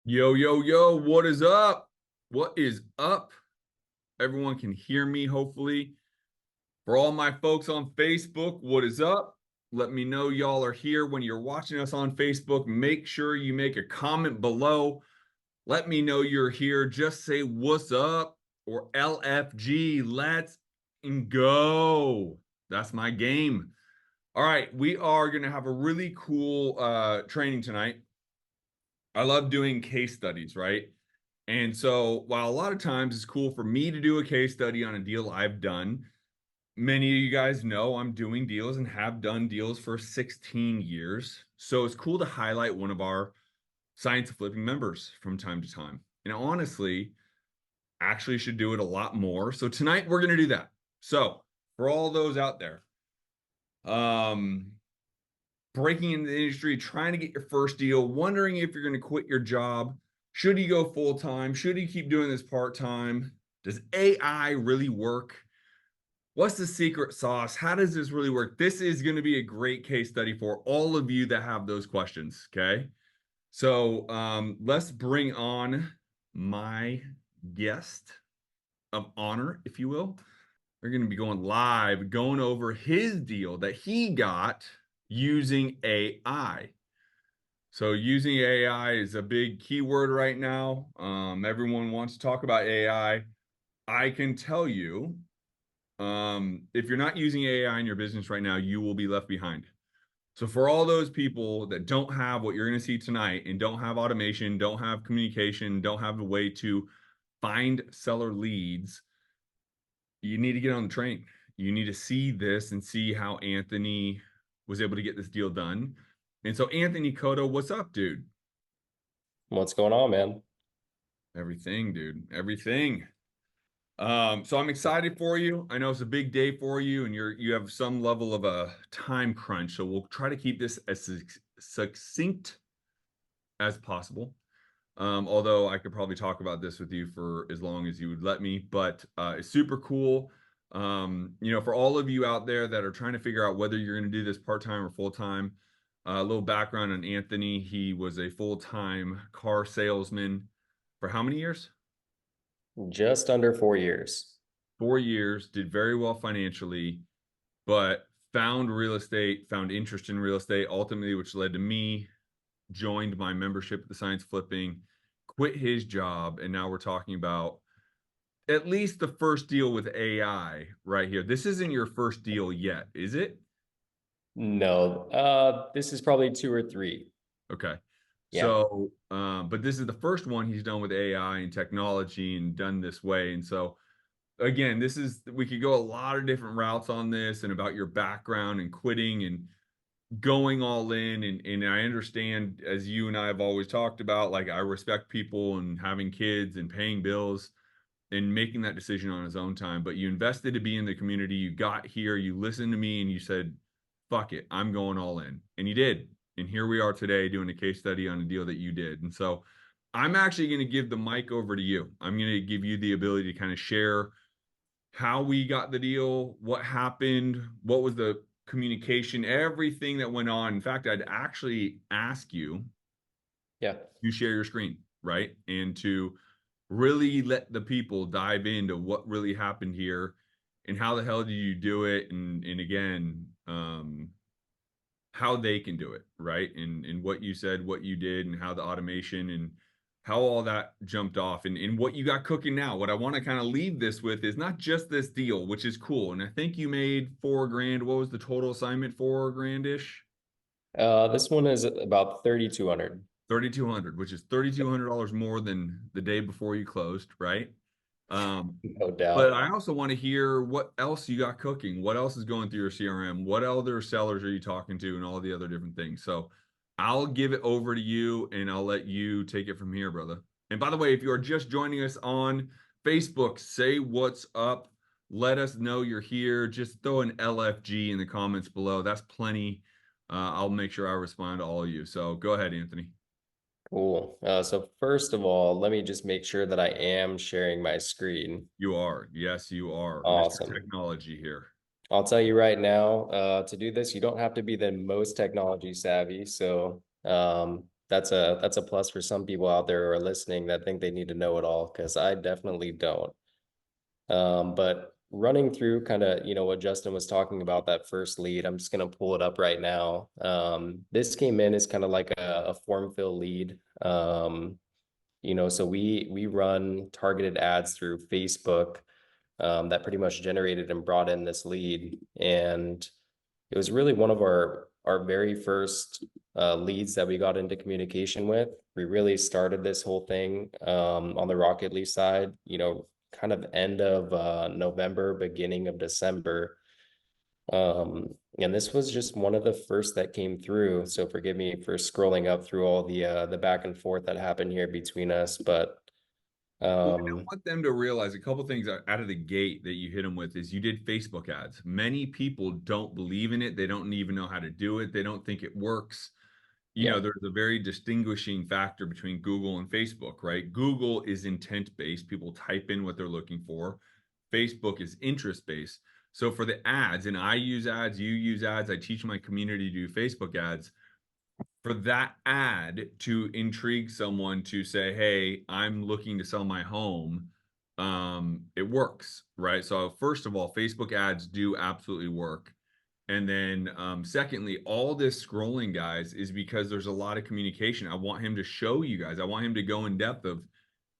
Yo, yo, yo, what is up? What is up? Everyone can hear me, hopefully. For all my folks on Facebook, what is up? Let me know y'all are here when you're watching us on Facebook. Make sure you make a comment below. Let me know you're here. Just say what's up or LFG. Let's go. That's my game. All right, we are going to have a really cool training tonight. I love doing case studies, right? And so while a lot of times it's cool for me to do a case study on a deal I've done, many of you guys know I'm doing deals and have done deals for 16 years. So it's cool to highlight one of our Science of Flipping members from time to time. And honestly, actually should do it a lot more. So tonight we're going to do that. So for all those out there, um, breaking into the industry, trying to get your first deal, wondering if you're going to quit your job. Should you go full time? Should you keep doing this part time? Does AI really work? What's the secret sauce? How does this really work? This is going to be a great case study for all of you that have those questions. Okay. So let's bring on my guest of honor, if you will. We're going to be going live, going over his deal that he got using AI. So using AI is a big keyword right now. Everyone wants to talk about AI. I can tell you, if you're not using AI in your business right now, you will be left behind. So for all those people that don't have what you're going to see tonight and don't have automation, don't have communication, don't have a way to find seller leads, you need to get on the train. You need to see this and see how Anthony was able to get this deal done. And so Anthony Cotto, what's up, dude? What's going on, man? Everything, dude. Everything. So I'm excited for you. I know it's a big day for you, and you have some level of a time crunch. So we'll try to keep this as succinct as possible. Although I could probably talk about this with you for as long as you would let me, but it's super cool. For all of you out there that are trying to figure out whether you're going to do this part-time or full-time, a little background on Anthony. He was a full-time car salesman for how many years? Just under 4 years. 4 years, did very well financially, but found real estate, found interest in real estate, ultimately, which led to me joined my membership at the Science Flipping, quit his job, and now we're talking about at least the first deal with AI right here. This isn't your first deal yet, is it? No, this is probably two or three. Okay. Yeah. So, but this is the first one he's done with AI and technology and done this way. And so, again, we could go a lot of different routes on this and about your background and quitting and going all in. And I understand, as you and I have always talked about, like I respect people and having kids and paying bills and making that decision on his own time. But you invested to be in the community. You got here, you listened to me, and you said, fuck it, I'm going all in. And you did. And here we are today doing a case study on a deal that you did. And so I'm actually going to give the mic over to you. I'm going to give you the ability to kind of share how we got the deal, what happened, what was the communication, everything that went on. In fact, I'd actually ask you Yeah. to share your screen, right? And to really let the people dive into what really happened here and how the hell did you do it? And again, how they can do it, right? And what you said, what you did, and how the automation and how all that jumped off and what you got cooking now. What I want to kind of leave this with is not just this deal, which is cool. And I think you made 4 grand. What was the total assignment? 4 grand-ish? This one is about 3,200. 3,200, which is $3,200 more than the day before you closed, right? Um, No but doubt. I also want to hear what else you got cooking. What else is going through your CRM? What other sellers are you talking to and all the other different things? So I'll give it over to you and I'll let you take it from here, brother. And by the way, if you are just joining us on Facebook, say what's up. Let us know you're here. Just throw an LFG in the comments below. That's plenty. I'll make sure I respond to all of you. So go ahead, Anthony. Cool. So first of all, let me just make sure that I am sharing my screen. You are. Yes, you are. Mr. Awesome. Technology here. I'll tell you right now, to do this, you don't have to be the most technology savvy. So, that's a plus for some people out there who are listening that think they need to know it all, because I definitely don't. But running through kind of, what Justin was talking about, that first lead, I'm just going to pull it up right now. This came in as kind of like a form fill lead. So we run targeted ads through Facebook, that pretty much generated and brought in this lead. And it was really one of our very first leads that we got into communication with. We really started this whole thing on the Rocketly side, kind of end of November, beginning of December. And this was just one of the first that came through. So forgive me for scrolling up through all the back and forth that happened here between us, but Well, I um, want them to realize a couple things out of the gate that you hit them with is you did Facebook ads. Many people don't believe in it. They don't even know how to do it. They don't think it works. yeah, There's a very distinguishing factor between Google and Facebook, right? Google is intent based. People type in what they're looking for. Facebook is interest based. So for the ads, and I use ads, you use ads, I teach my community to do Facebook ads. For that ad to intrigue someone to say, hey, I'm looking to sell my home, it works, right? So first of all, Facebook ads do absolutely work. And then secondly, all this scrolling, guys, is because there's a lot of communication. I want him to show you guys. I want him to go in depth of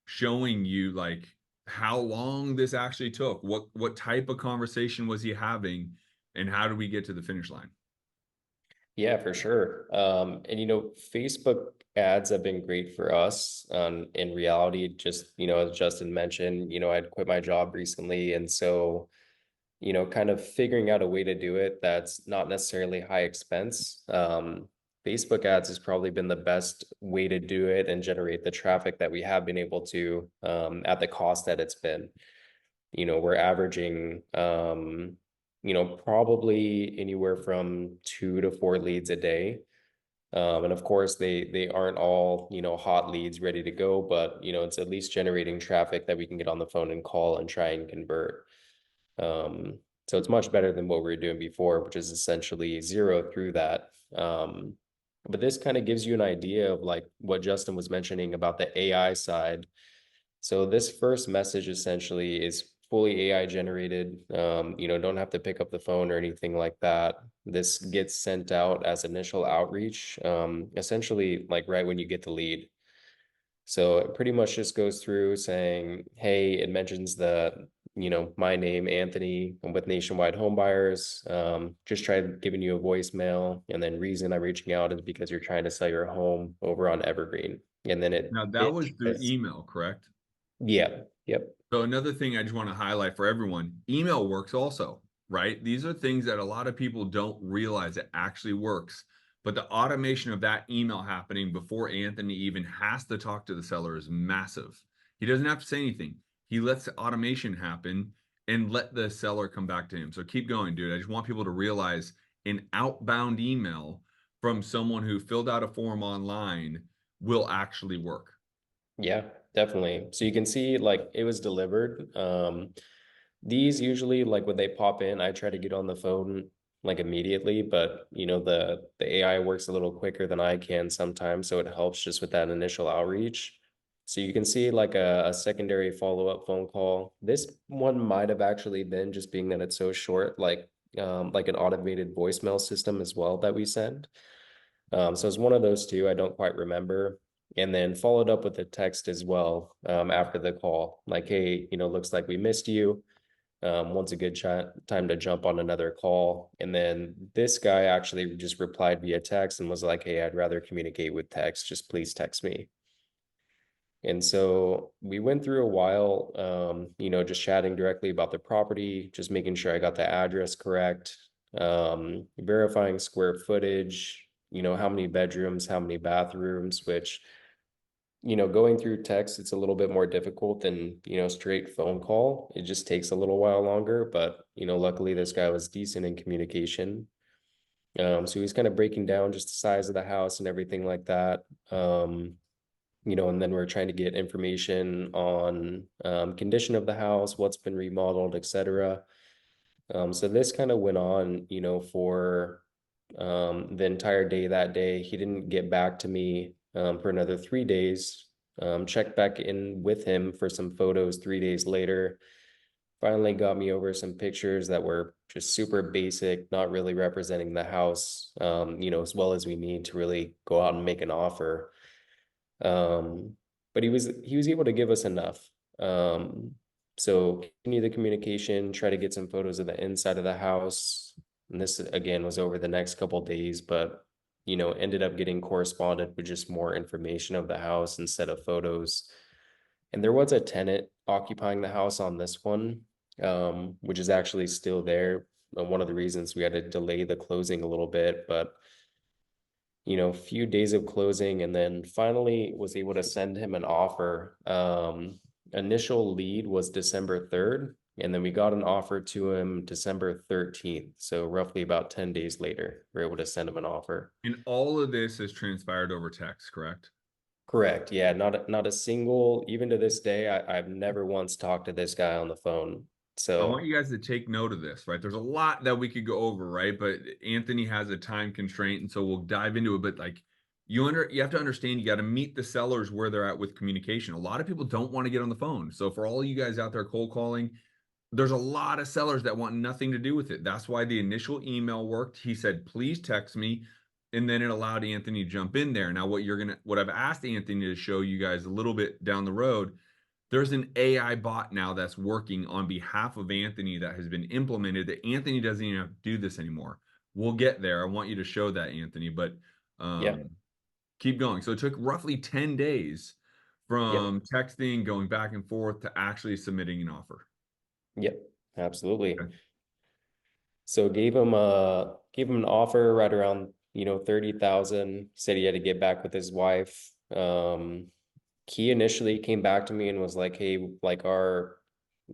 showing you like how long this actually took, what type of conversation was he having, and how do we get to the finish line? yeah, for sure. And Facebook ads have been great for us. In reality, just as Justin mentioned, I'd quit my job recently, and so kind of figuring out a way to do it that's not necessarily high expense. Facebook ads has probably been the best way to do it and generate the traffic that we have been able to, at the cost that it's been. We're averaging, probably anywhere from 2 to 4 leads a day. And of course, they aren't all, hot leads ready to go, but it's at least generating traffic that we can get on the phone and call and try and convert. Um, so it's much better than what we were doing before, which is essentially zero through that. But this kind of gives you an idea of like what Justin was mentioning about the AI side. So this first message essentially is fully AI generated. Don't have to pick up the phone or anything like that. This gets sent out as initial outreach, essentially like right when you get the lead. So it pretty much just goes through saying, hey, it mentions my name, Anthony. I'm with Nationwide Home Buyers. Just tried giving you a voicemail. And then reason I'm reaching out is because you're trying to sell your home over on Evergreen. And then Now that it was through tries, email, correct? yeah, yep, So another thing I just want to highlight for everyone, email works also, right? These are things that a lot of people don't realize it actually works. But the automation of that email happening before Anthony even has to talk to the seller is massive. He doesn't have to say anything. He lets the automation happen and let the seller come back to him. So keep going, dude. I just want people to realize an outbound email from someone who filled out a form online will actually work. yeah, definitely. So you can see like it was delivered. These usually like when they pop in, I try to get on the phone like immediately, but the AI works a little quicker than I can sometimes, so it helps just with that initial outreach. So you can see like a secondary follow-up phone call. This one might have actually been, just being that it's so short, like an automated voicemail system as well that we send. So it's one of those two. I don't quite remember. And then followed up with a text as well, after the call, like, hey, looks like we missed you. When's a good time to jump on another call? And then this guy actually just replied via text and was like, hey, I'd rather communicate with text. Just please text me. And so we went through a while, just chatting directly about the property, just making sure I got the address correct, verifying square footage, how many bedrooms, how many bathrooms, which, going through text, it's a little bit more difficult than, straight phone call. It just takes a little while longer, but, luckily this guy was decent in communication. So he was kind of breaking down just the size of the house and everything like that. And then we're trying to get information on, condition of the house, what's been remodeled, etc. So this kind of went on, for the entire day that day. He didn't get back to me for another 3 days. Checked back in with him for some photos 3 days later. Finally got me over some pictures that were just super basic, not really representing the house, as well as we need to really go out and make an offer. Um, but he was able to give us enough. So continue the communication, try to get some photos of the inside of the house. And this again was over the next couple days, but ended up getting corresponded with just more information of the house instead of photos. And there was a tenant occupying the house on this one, which is actually still there. One of the reasons we had to delay the closing a little bit, but few days of closing, and then finally was able to send him an offer. Initial lead was December 3rd, and then we got an offer to him December 13th. So roughly about 10 days later, we're able to send him an offer. And all of this has transpired over text, correct? Correct. Yeah, not a single, even to this day, I've never once talked to this guy on the phone. I want So you guys to take note of this, right? There's a lot that we could go over, right? But Anthony has a time constraint, and so we'll dive into it. But like you have to understand, you got to meet the sellers where they're at with communication. A lot of people don't want to get on the phone. So for all you guys out there cold calling, there's a lot of sellers that want nothing to do with it. That's why the initial email worked. He said, please text me. And then it allowed Anthony to jump in there. Now, what I've asked Anthony to show you guys a little bit down the road, there's an AI bot now that's working on behalf of Anthony that has been implemented that Anthony doesn't even have to do this anymore. We'll get there. I want you to show that, Anthony, but yeah, um, keep going. So it took roughly 10 days yep, from texting, going back and forth to actually submitting an offer. yep, absolutely. Okay. So gave him an offer right around 30,000. Said he had to get back with his wife. He initially came back to me and was like, "Hey, like our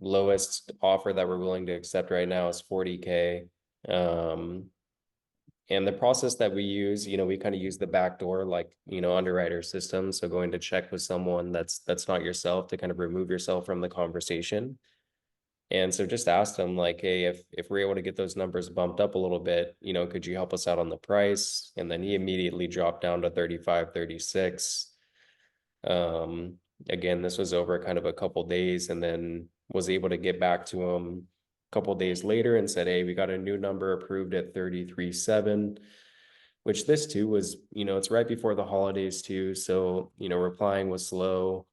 lowest offer that we're willing to accept right now is 40K." Um, and the process that we use, we kind of use the back door, like underwriter system. So going to check with someone that's not yourself to kind of remove yourself from the conversation. And so just asked him like, hey, if we're able to get those numbers bumped up a little bit, could you help us out on the price? And then he immediately dropped down to 35, 36. Um, Again, this was over kind of a couple days, and then was able to get back to him a couple days later and said, hey, we got a new number approved at 33.7, which this too was, it's right before the holidays too. So, replying was slow.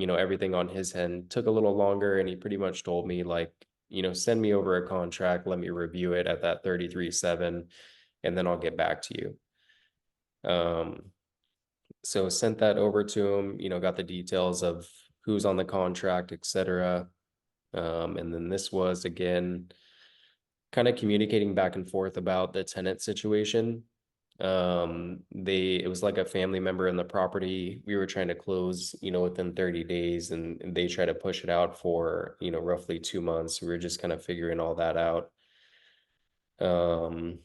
Everything on his end took a little longer, and he pretty much told me like, send me over a contract, let me review it at that 33.7, and then I'll get back to you. So sent that over to him, got the details of who's on the contract, etc. And then this was again kind of communicating back and forth about the tenant situation. It was like a family member in the property. We were trying to close, within 30 days, and they tried to push it out for, roughly 2 months. We were just kind of figuring all that out. um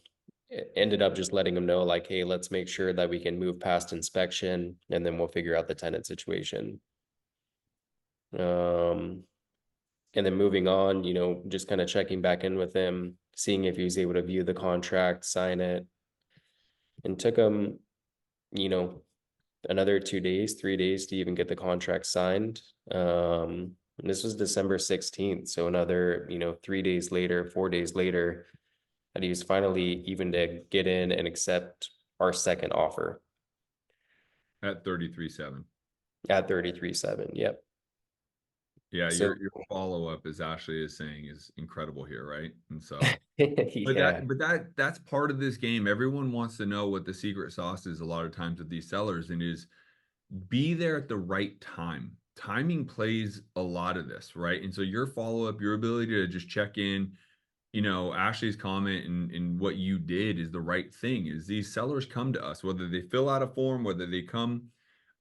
Ended up just letting them know like, hey, let's make sure that we can move past inspection, and then we'll figure out the tenant situation. um and then moving on, just kind of checking back in with him, seeing if he was able to view the contract, sign it. And took him, you know another 2 days, 3 days to even get the contract signed. And this was December 16th. So another, 3 days later, 4 days later, that he was finally even to get in and accept our second offer At 33.7. at 33.7. Yep. Yeah, So your follow-up, as Ashley is saying, is incredible here, right? And so but yeah, that's part of this game. Everyone wants to know what the secret sauce is a lot of times with these sellers, and is be there at the right time. Timing plays a lot of this, right? And so your follow-up, your ability to just check in, Ashley's comment and what you did is the right thing. Is these sellers come to us, whether they fill out a form, whether they come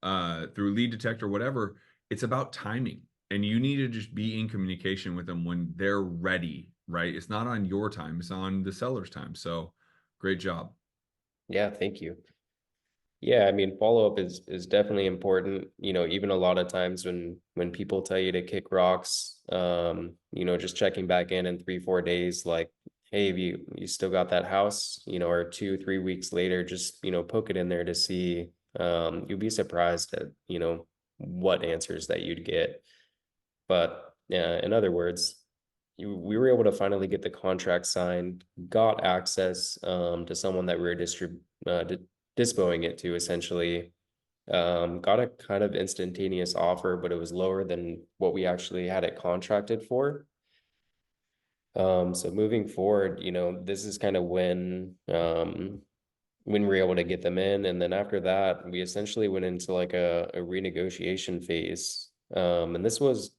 through lead detector, whatever, it's about timing. And you need to just be in communication with them when they're ready, right? It's not on your time, it's on the seller's time. So great job. yeah, thank you. Yeah, I mean, follow-up is definitely important. Even a lot of times when people tell you to kick rocks, just checking back in 3, 4 days, like hey, have you still got that house, or 2, 3 weeks later, just, poke it in there to see. You'd be surprised at, what answers that you'd get. But yeah, in other words, we were able to finally get the contract signed, got access to someone that we were dispoing it to essentially. Got a kind of instantaneous offer, but it was lower than what we actually had it contracted for. So moving forward, this is kind of when we were able to get them in. And then after that, we essentially went into like a renegotiation phase. And this was,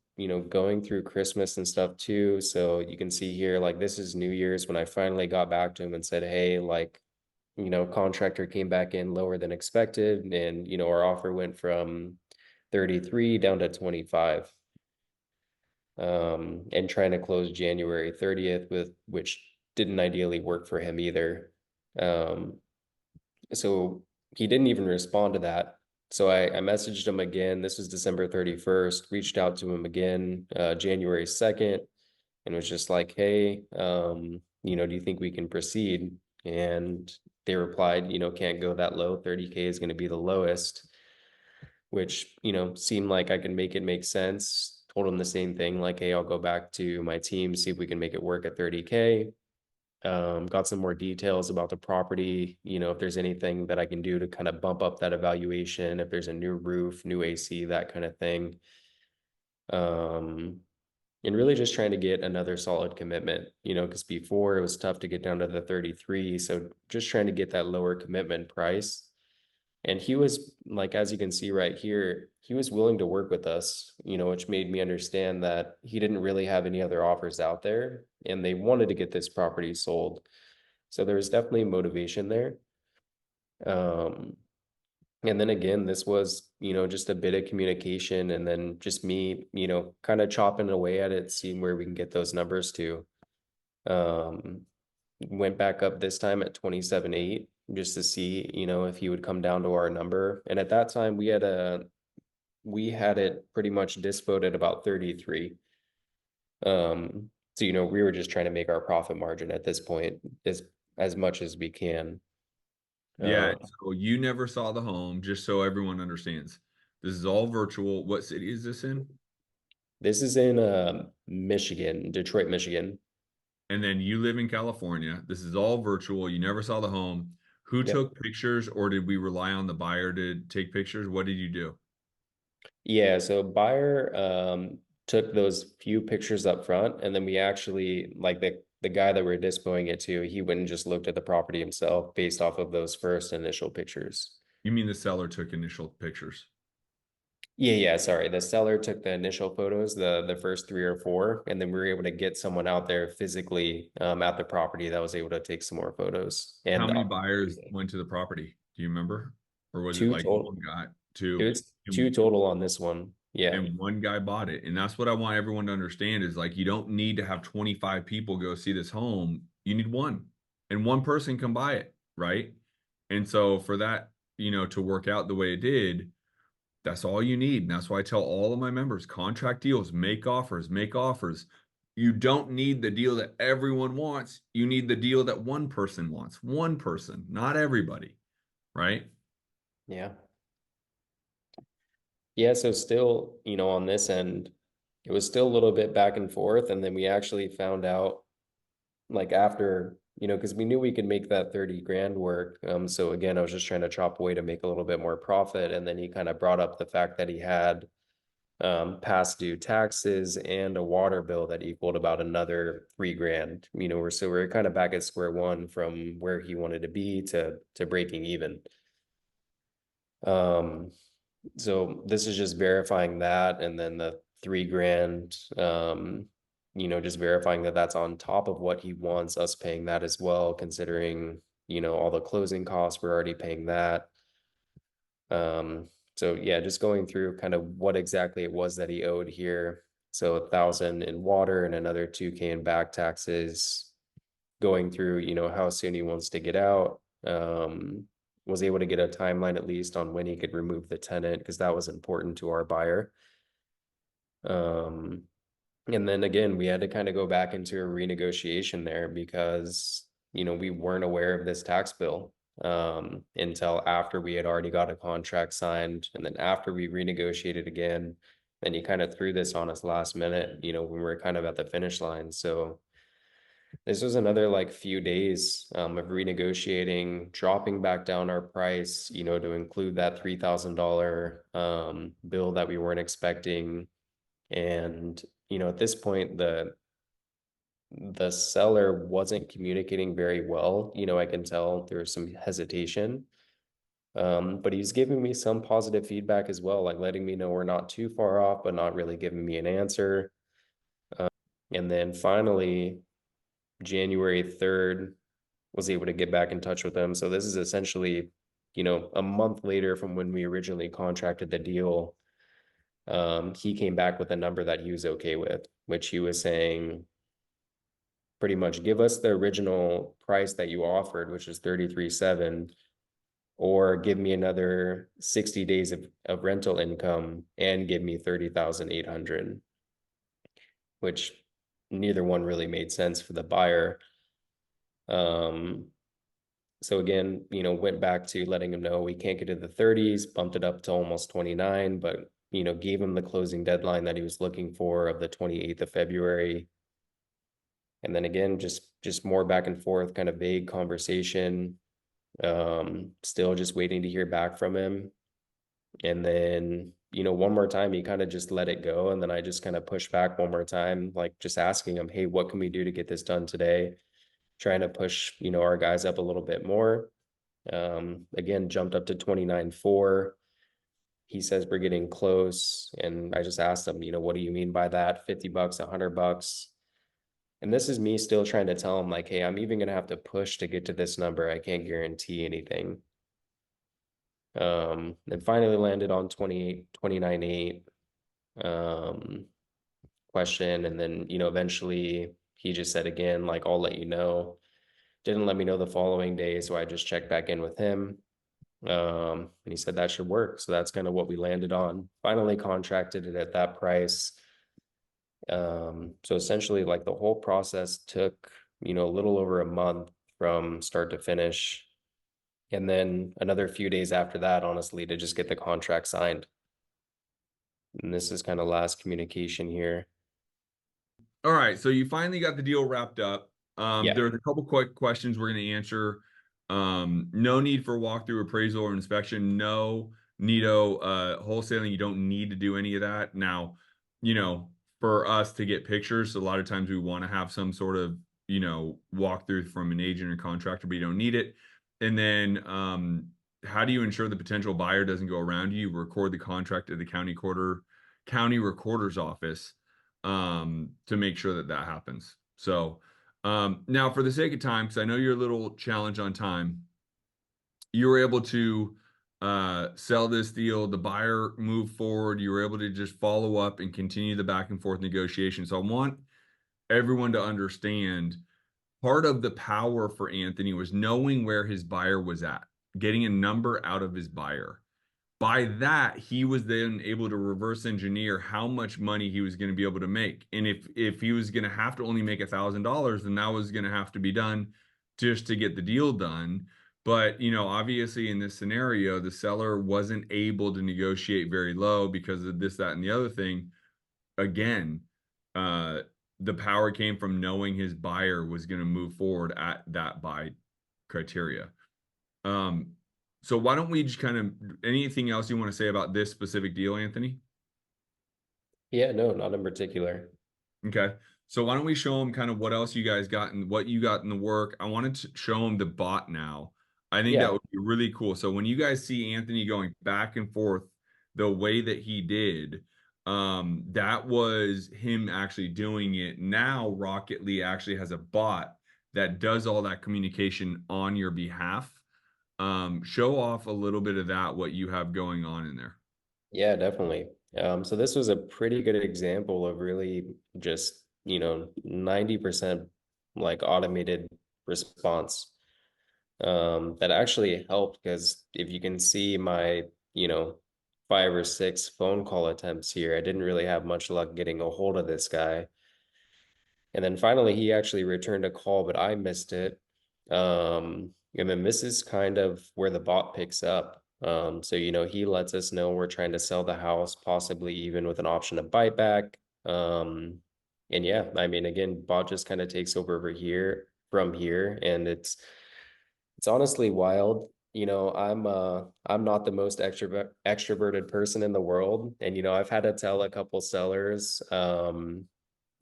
going through Christmas and stuff too. So you can see here, like this is New Year's when I finally got back to him and said, hey, like, contractor came back in lower than expected. And, our offer went from 33 down to 25. And trying to close January 30th with which didn't ideally work for him either. Um, so he didn't even respond to that. So I messaged him again. This was December 31st, reached out to him again, January 2nd, and was just like, hey, do you think we can proceed? And they replied, can't go that low. 30K is going to be the lowest, which, seemed like I can make it make sense. Told him the same thing, like, hey, I'll go back to my team, see if we can make it work at 30K. Got some more details about the property, if there's anything that I can do to kind of bump up that evaluation, if there's a new roof, new AC, that kind of thing. Um, and really just trying to get another solid commitment, because before it was tough to get down to the 33. So just trying to get that lower commitment price. And he was like, as you can see right here, he was willing to work with us, which made me understand that he didn't really have any other offers out there and they wanted to get this property sold. So there was definitely motivation there. Um, and then again, this was, just a bit of communication and then just me, kind of chopping away at it, seeing where we can get those numbers to. Um, Went back up this time at 27.8 just to see, if he would come down to our number. And at that time we had it pretty much dispoed at about 33. So we were just trying to make our profit margin at this point as much as we can. Yeah, Uh, so you never saw the home, just so everyone understands. This is all virtual. What city is this in? this is in Michigan, Detroit, Michigan. And then you live in California. This is all virtual. You never saw the home. Who Yep. took pictures, or did we rely on the buyer to take pictures? What did you do? Yeah, so buyer took those few pictures up front, and then we actually like the guy that we're dispoing it to, he went and just looked at the property himself based off of those first initial pictures. You mean the seller took initial pictures? Yeah, sorry. The seller took the initial photos, the first 3 or 4, and then we were able to get someone out there physically at the property that was able to take some more photos. How And many buyers went to the property? Do you remember? Or was it two like total. one guy, It two, was two total on this one. Yeah. and one guy bought it? And that's what I want everyone to understand is like you don't need to have 25 people go see this home. You need one, and one person can buy it, right? And so for that, to work out the way it did, that's all you need. And that's why I tell all of my members, contract deals, make offers, make offers. You don't need the deal that everyone wants. You need the deal that one person wants. One person, not everybody, right? Yeah. Yeah, so still, on this end, it was still a little bit back and forth. And then we actually found out like after, because we knew we could make that 30 grand work. So again, I was just trying to chop away to make a little bit more profit. And then he kind of brought up the fact that he had past due taxes and a water bill that equaled about another 3 grand. We're kind of back at square one from where he wanted to be to breaking even. Um, so this is just verifying that, and then the 3 grand, just verifying that that's on top of what he wants us paying that as well, considering, all the closing costs, we're already paying that. So yeah, just going through kind of what exactly it was that he owed here. So 1,000 in water and another 2K in back taxes, going through, how soon he wants to get out. Was able to get a timeline at least on when he could remove the tenant because that was important to our buyer. Um, And then again, we had to kind of go back into a renegotiation there because, we weren't aware of this tax bill until after we had already got a contract signed. And then after we renegotiated again, then he kind of threw this on us last minute, when we were kind of at the finish line. So this was another like few days of renegotiating, dropping back down our price, to include that $3,000 bill that we weren't expecting. And, at this point, the seller wasn't communicating very well. I can tell there was some hesitation. But he's giving me some positive feedback as well, like letting me know we're not too far off, but not really giving me an answer. And then finally, January 3rd, was able to get back in touch with him. So this is essentially, a month later from when we originally contracted the deal. He came back with a number that he was okay with, which he was saying pretty much give us the original price that you offered, which is 33.7, or give me another 60 days of rental income and give me 30,800, which neither one really made sense for the buyer. Um, so again, went back to letting him know we can't get to the 30s, bumped it up to almost 29, but gave him the closing deadline that he was looking for of the 28th of February. And then again, just more back and forth, kind of vague conversation. Still just waiting to hear back from him. And then, one more time, he kind of just let it go. And then I just kind of pushed back one more time, like just asking him, hey, what can we do to get this done today? Trying to push, our guys up a little bit more. Again, jumped up to 29.4. He says we're getting close. And I just asked him, what do you mean by that? $50, $100. And this is me still trying to tell him, like, hey, I'm even gonna have to push to get to this number. I can't guarantee anything. And finally landed on 29.8 um question. And then, eventually he just said again, like, I'll let you know. Didn't let me know the following day, so I just checked back in with him. And he said that should work. So that's kind of what we landed on. Finally contracted it at that price. So essentially, like the whole process took, a little over a month from start to finish. And then another few days after that, honestly, to just get the contract signed. And this is kind of last communication here. All right, so you finally got the deal wrapped up. Yeah. There's a couple quick questions we're going to answer. No need for walkthrough, appraisal, or inspection. No Nito wholesaling. You don't need to do any of that. Now, for us to get pictures, a lot of times we want to have some sort of, walkthrough from an agent or contractor, but you don't need it. And then, how do you ensure the potential buyer doesn't go around you? You record the contract at the county recorder's office to make sure that that happens. So now for the sake of time, because I know you're a little challenged on time, you were able to sell this deal, the buyer moved forward, you were able to just follow up and continue the back and forth negotiation. So I want everyone to understand part of the power for Anthony was knowing where his buyer was at, getting a number out of his buyer. By that, he was then able to reverse engineer how much money he was going to be able to make. And if he was going to have to only make $1,000, then that was going to have to be done just to get the deal done. But, obviously in this scenario, the seller wasn't able to negotiate very low because of this, that, and the other thing. Again, uh, the power came from knowing his buyer was going to move forward at that buy criteria. Um, so why don't we just kind of anything else you want to say about this specific deal, Anthony? Yeah, no, not in particular. Okay. So why don't we show them kind of what else you guys got and what you got in the work? I wanted to show them the bot now. I think that Yeah. would be really cool. So when you guys see Anthony going back and forth the way that he did, that was him actually doing it. Now Rocketly actually has a bot that does all that communication on your behalf. Show off a little bit of that, what you have going on in there. Yeah, definitely. So this was a pretty good example of really just, 90% like automated response. That actually helped because if you can see my, 5 or 6 phone call attempts here. I didn't really have much luck getting a hold of this guy. And then finally, he actually returned a call, but I missed it. And then this is kind of where the bot picks up. So, he lets us know we're trying to sell the house, possibly even with an option of buyback. And yeah, I mean, again, bot just kind of takes over here from here, and it's honestly wild. I'm not the most extroverted person in the world. And I've had to tell a couple sellers,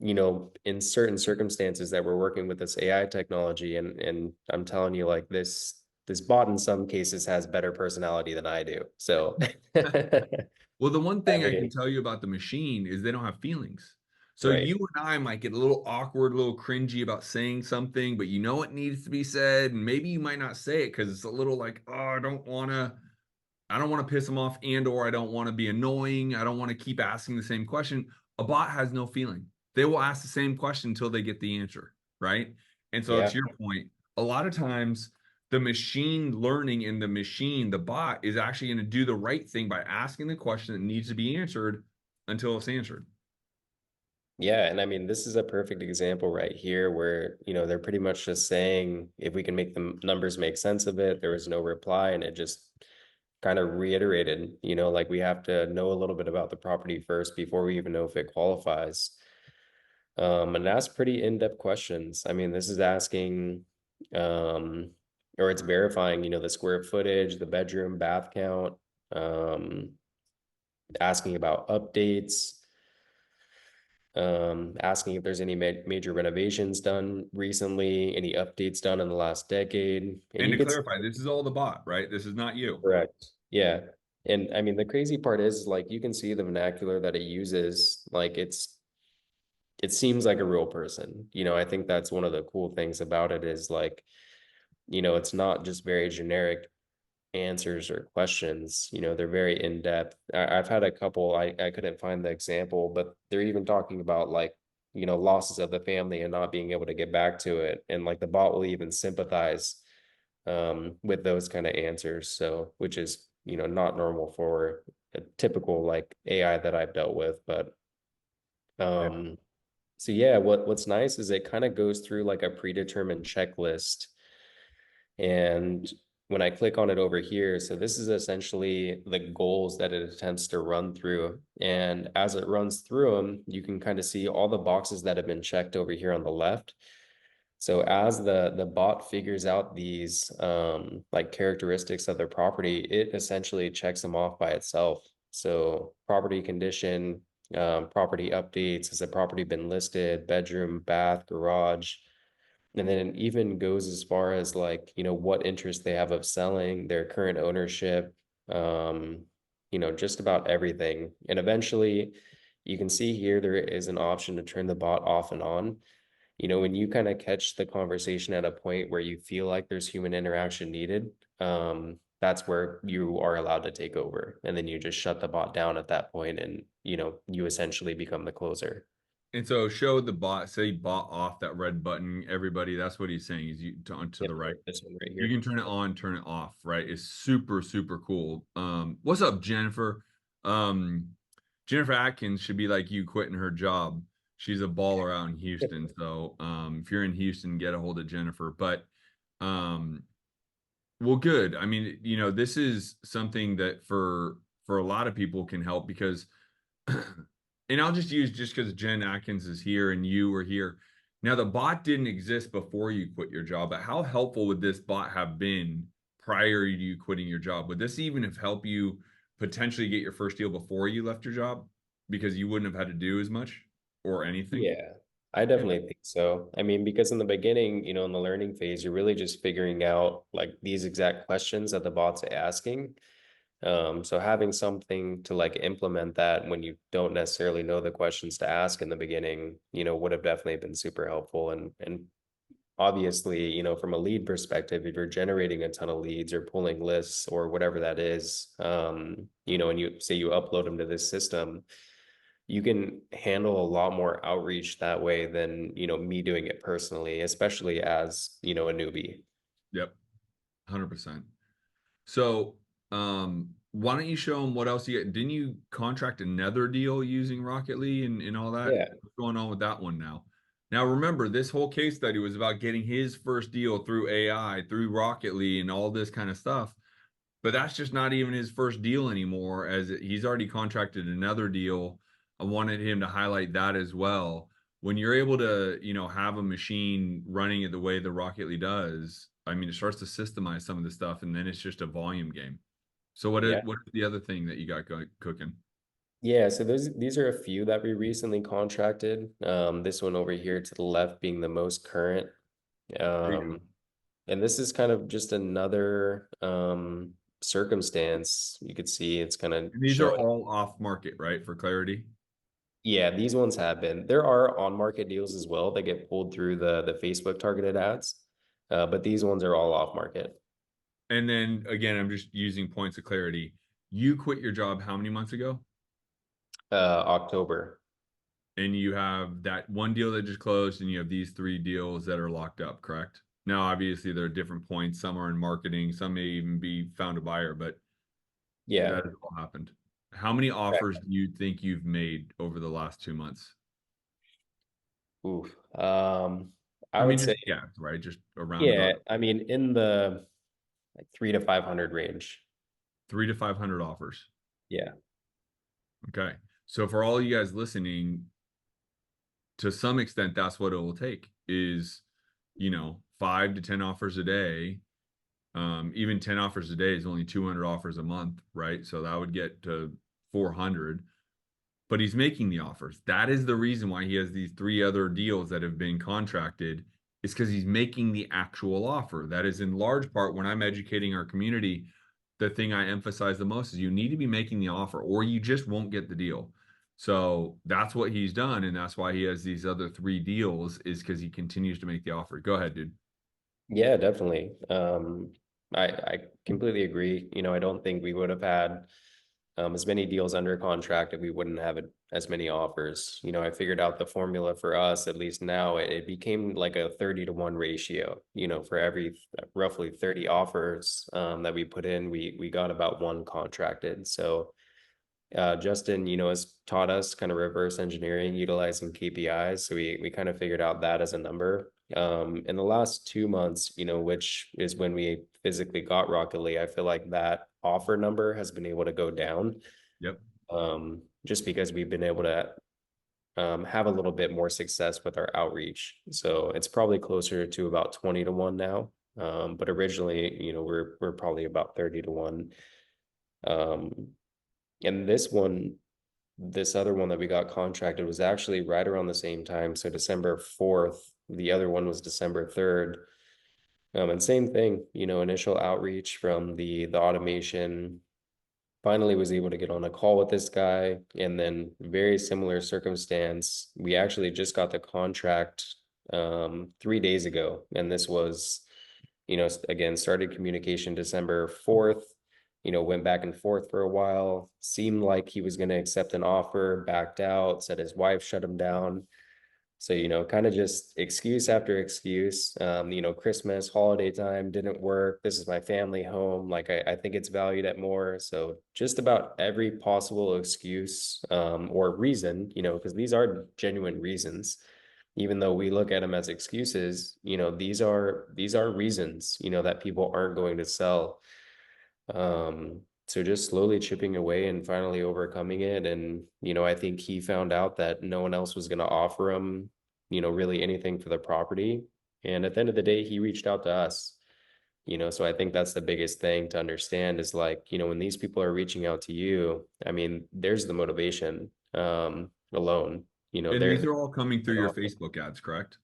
in certain circumstances that we're working with this AI technology, and I'm telling you, like, this bot in some cases has better personality than I do. So Well, the one I thing I can mean, tell you about the machine is they don't have feelings. So right. you and I might get a little awkward, a little cringy about saying something, but you know it needs to be said, and maybe you might not say it because it's a little like, oh, I don't want to piss them off, and or I don't want to be annoying. I don't want to keep asking the same question. A bot has no feeling. They will ask the same question until they get the answer, right? And so to Yeah. your point, a lot of times the machine learning in the machine, the bot is actually going to do the right thing by asking the question that needs to be answered until it's answered. Yeah, and I mean, this is a perfect example right here where, they're pretty much just saying if we can make the numbers make sense of it, there was no reply, and it just kind of reiterated, like we have to know a little bit about the property first before we even know if it qualifies. And ask pretty in-depth questions. I mean, this is asking, um, or it's verifying, the square footage, the bedroom, bath count, um, asking about updates, asking if there's any major renovations done recently, any updates done in the last decade. And And you to could see, clarify, this is all the bot, right? This is not you. correct. Yeah. And I mean, the crazy part is, like, you can see the vernacular that it uses, like it seems like a real person. I think that's one of the cool things about it is, like, it's not just very generic answers or questions. They're very in depth. I've had a couple, I couldn't find the example, but they're even talking about, like, losses of the family and not being able to get back to it. And like the bot will even sympathize with those kind of answers. So, which is, not normal for a typical like AI that I've dealt with. But Yeah. um, so yeah, what's nice is it kind of goes through like a predetermined checklist. And when I click on it over here, so this is essentially the goals that it attempts to run through. And as it runs through them, you can kind of see all the boxes that have been checked over here on the left. So as the bot figures out these like characteristics of their property, it essentially checks them off by itself. So property condition, property updates, has the property been listed, bedroom, bath, garage, and then it even goes as far as, like, what interest they have of selling, their current ownership, just about everything. And eventually you can see here there is an option to turn the bot off and on. When you kind of catch the conversation at a point where you feel like there's human interaction needed, that's where you are allowed to take over. And then you just shut the bot down at that point, and you essentially become the closer. And so show the bot, say bot off that red button. Everybody, that's what he's saying is you to Yep, the right. this one right You here. can turn it on, turn it off, right? It's super, super cool. What's up, Jennifer? Um, Jennifer Atkins should be like you quitting her job. She's a baller out in Houston. So if you're in Houston, get a hold of Jennifer. But um, well, good. I mean, this is something that for a lot of people can help because and I'll just use just because Jen Atkins is here and you were here. Now, the bot didn't exist before you quit your job, but how helpful would this bot have been prior to you quitting your job? Would this even have helped you potentially get your first deal before you left your job because you wouldn't have had to do as much or anything? Yeah, I Yeah. definitely think so. I mean, because in the beginning, in the learning phase, you're really just figuring out like these exact questions that the bot's asking. So having something to like implement that when you don't necessarily know the questions to ask in the beginning, would have definitely been super helpful. And obviously, from a lead perspective, if you're generating a ton of leads or pulling lists or whatever that is, and you say you upload them to this system, you can handle a lot more outreach that way than, me doing it personally, especially as, a newbie. Yep. 100%. So, why don't you show them what else you get? Didn't you contract another deal using Rocketly and all that? Yeah, What's going on with that one now? Now remember, this whole case study was about getting his first deal through AI, through Rocketly, and all this kind of stuff. But that's just not even his first deal anymore, as he's already contracted another deal. I wanted him to highlight that as well. When you're able to, have a machine running it the way the Rocketly does, I mean, it starts to systemize some of the stuff, and then it's just a volume game. So yeah. what is the other thing that you got cooking? Yeah, so these are a few that we recently contracted. This one over here to the left being the most current. There you go. Um, and this is kind of just another circumstance. You could see it's kind of And these are showing. all off market, right? For clarity. Yeah, these ones have been. There are on-market deals as well that get pulled through the Facebook targeted ads, but these ones are all off-market. And then again, I'm just using points of clarity. You quit your job how many months ago? October. And you have that one deal that just closed, and you have these three deals that are locked up, correct? Now, obviously, there are different points. Some are in marketing, some may even be found a buyer, but Yeah. that has all happened. How many offers do you think you've made over the last 2 months? Oof. I I would mean, say, just yeah, right, just a yeah, roundabout I mean, in the like 3 to 500 range. 300 to 500 offers. Yeah. Okay, so for all you guys listening, to some extent, that's what it will take is 5 to 10 offers a day. Even 10 offers a day is only 200 offers a month, right? So that would get to 400, but he's making the offers. That is the reason why he has these three other deals that have been contracted, is because he's making the actual offer. That is in large part when I'm educating our community, the thing I emphasize the most is you need to be making the offer or you just won't get the deal. So that's what he's done. And that's why he has these other three deals, is because he continues to make the offer. Go ahead, dude. Yeah, definitely. I completely agree. I don't think we would have had as many deals under contract if we wouldn't have as many offers. I figured out the formula for us, at least now, it became like a 30-to-1 ratio. For every roughly 30 offers that we put in, we got about one contracted. So Justin, has taught us kind of reverse engineering utilizing KPIs. So we kind of figured out that as a number. In the last 2 months, which is when we physically got Rocketly, I feel like that offer number has been able to go down, Yep. just because we've been able to have a little bit more success with our outreach. So it's probably closer to about 20-to-1 now. But originally, we're probably about 30-to-1. Um, and this other one that we got contracted was actually right around the same time. So December 4th, the other one was December 3rd. And same thing, initial outreach from the automation. Finally was able to get on a call with this guy. And then very similar circumstance. We actually just got the contract 3 days ago. And this was, again, started communication December 4th, went back and forth for a while, seemed like he was going to accept an offer, backed out, said his wife shut him down. So, kind of just excuse after excuse. Christmas, holiday time didn't work. This is my family home. Like, I think it's valued at more. So, just about every possible excuse or reason, because these are genuine reasons. Even though we look at them as excuses, these are reasons, that people aren't going to sell. So just slowly chipping away and finally overcoming it. And, I think he found out that no one else was going to offer him, really anything for the property. And at the end of the day, he reached out to us, so I think that's the biggest thing to understand is like, when these people are reaching out to you, I mean, there's the motivation, alone, And these are all coming through your they're, Facebook ads, correct?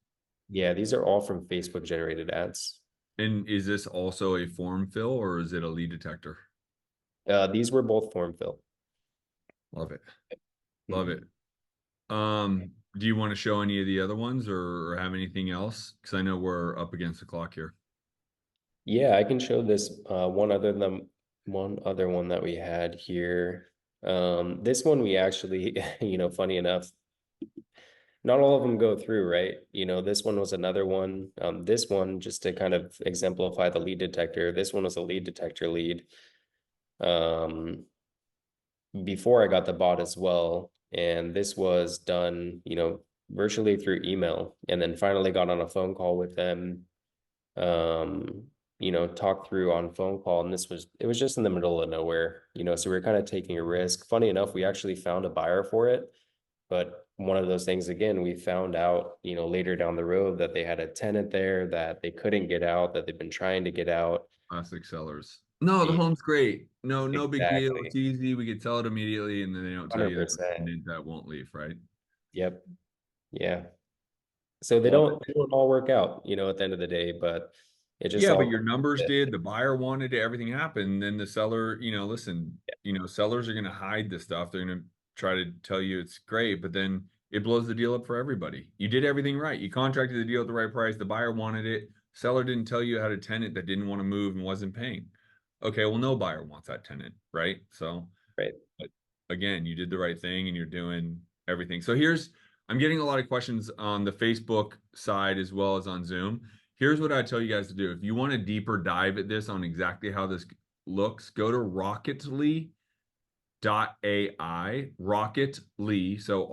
yeah, these are all from Facebook generated ads. And is this also a form fill or is it a lead detector? These were both form fill. Love it. Love Mhm. it. Do you want to show any of the other ones or have anything else? Because I know we're up against the clock here. Yeah, I can show this one other one that we had here. This one we actually, funny enough, not all of them go through, right? This one was another one. This one, just to kind of exemplify the lead detector, this one was a lead detector lead. before I got the bot as well. And this was done, virtually through email. And then finally got on a phone call with them, talked through on phone call. And it was just in the middle of nowhere, so we are kind of taking a risk. Funny enough, we actually found a buyer for it. But one of those things, again, we found out, later down the road that they had a tenant there that they couldn't get out, that they've been trying to get out. Classic sellers. No, the Yeah, home's great. No, no big deal. It's exactly. easy. We could sell it immediately, and then they don't tell you there's a 100%. tenant that won't leave, right? Yep. Yeah. So Love it. they don't all work out, at the end of the day, but it just Yeah, but all your numbers did. The buyer wanted it, everything happened. Then the seller, listen, sellers are going to hide this stuff. They're going to try to tell you it's great, but then it blows the deal up for everybody. You did everything right. You contracted the deal at the right price. The buyer wanted it. Seller didn't tell you had a tenant that didn't want to move and wasn't paying. Okay, well, no buyer wants that tenant, right? So, right. but again, you did the right thing and you're doing everything. So I'm getting a lot of questions on the Facebook side as well as on Zoom. Here's what I tell you guys to do. If you want a deeper dive at this on exactly how this looks, go to rocketly.ai, rocketly, so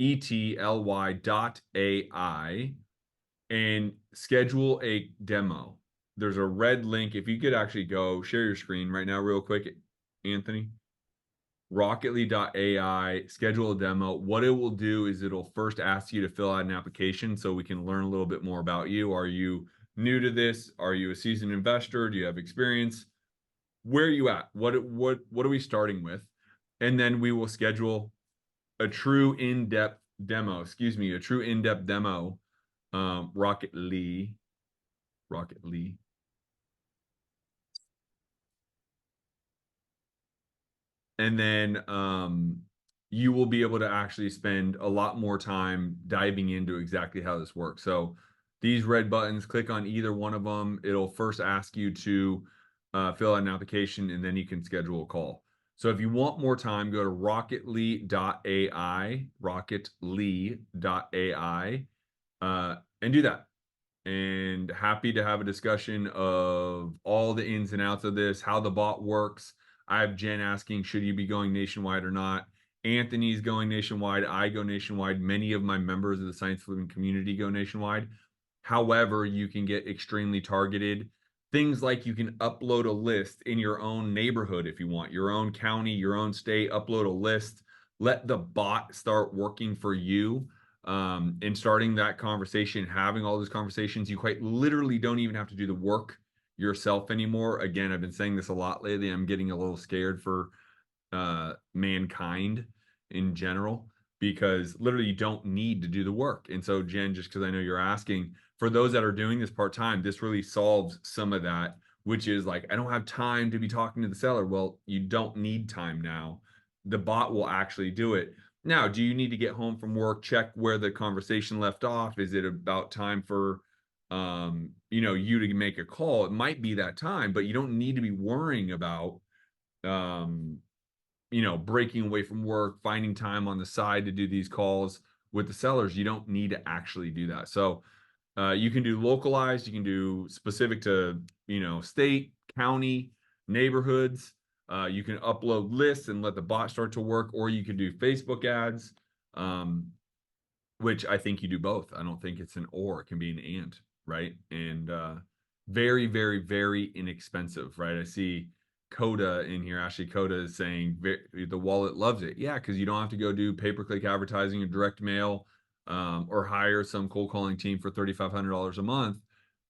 rocketly.ai, and schedule a demo. There's a red link. If you could actually go share your screen right now, real quick, Anthony. Rocketly.ai, schedule a demo. What it will do is it'll first ask you to fill out an application so we can learn a little bit more about you. Are you new to this? Are you a seasoned investor? Do you have experience? Where are you at? What are we starting with? And then we will schedule a true in-depth demo, a true in-depth demo. Rocketly. And then you will be able to actually spend a lot more time diving into exactly how this works. So these red buttons, click on either one of them. It'll first ask you to fill out an application, and then you can schedule a call. So if you want more time, go to rocketly.ai, and do that. And happy to have a discussion of all the ins and outs of this, how the bot works. I have Jen asking, should you be going nationwide or not? Anthony's going nationwide. I go nationwide. Many of my members of the science living community go nationwide. However, you can get extremely targeted. Things like you can upload a list in your own neighborhood if you want, your own county, your own state, upload a list. Let the bot start working for you, and starting that conversation, having all those conversations. You quite literally don't even have to do the work yourself anymore. Again, I've been saying this a lot lately. I'm getting a little scared for mankind in general, because literally you don't need to do the work. And so, Jen, just because I know you're asking, for those that are doing this part-time, this really solves some of that, which is like, I don't have time to be talking to the seller. Well, you don't need time now. The bot will actually do it. Now, do you need to get home from work, check where the conversation left off? Is it about time for you to make a call? It might be that time, but you don't need to be worrying about um breaking away from work, finding time on the side to do these calls with the sellers. You don't need to actually do that. So you can do localized, you can do specific to, state, county, neighborhoods. You can upload lists and let the bot start to work, or you can do Facebook ads, which I think you do both. I don't think it's an or, it can be an and, right? And very, very, very inexpensive, right? I see Coda in here. Ashley Coda is saying the wallet loves it. Yeah, because you don't have to go do pay-per-click advertising or direct mail, or hire some cold calling team for $3,500 a month.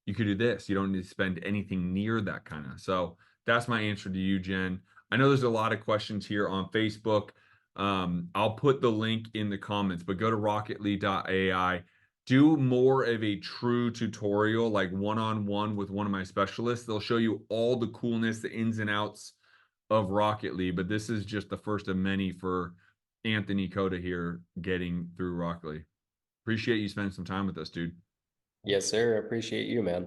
You could do this. You don't need to spend anything near that kind of. So that's my answer to you, Jen. I know there's a lot of questions here on Facebook. I'll put the link in the comments, but go to rocketly.ai. Do more of a true tutorial, like one-on-one with one of my specialists. They'll show you all the coolness, the ins and outs of Rocketly, but this is just the first of many for Anthony Coda here getting through Rocketly. Appreciate you spending some time with us, dude. Yes, sir. I appreciate you, man.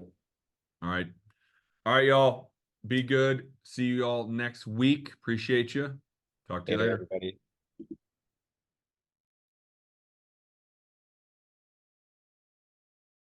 All right. All right, y'all. Be good. See you all next week. Appreciate you. Talk to you Later, later. everybody.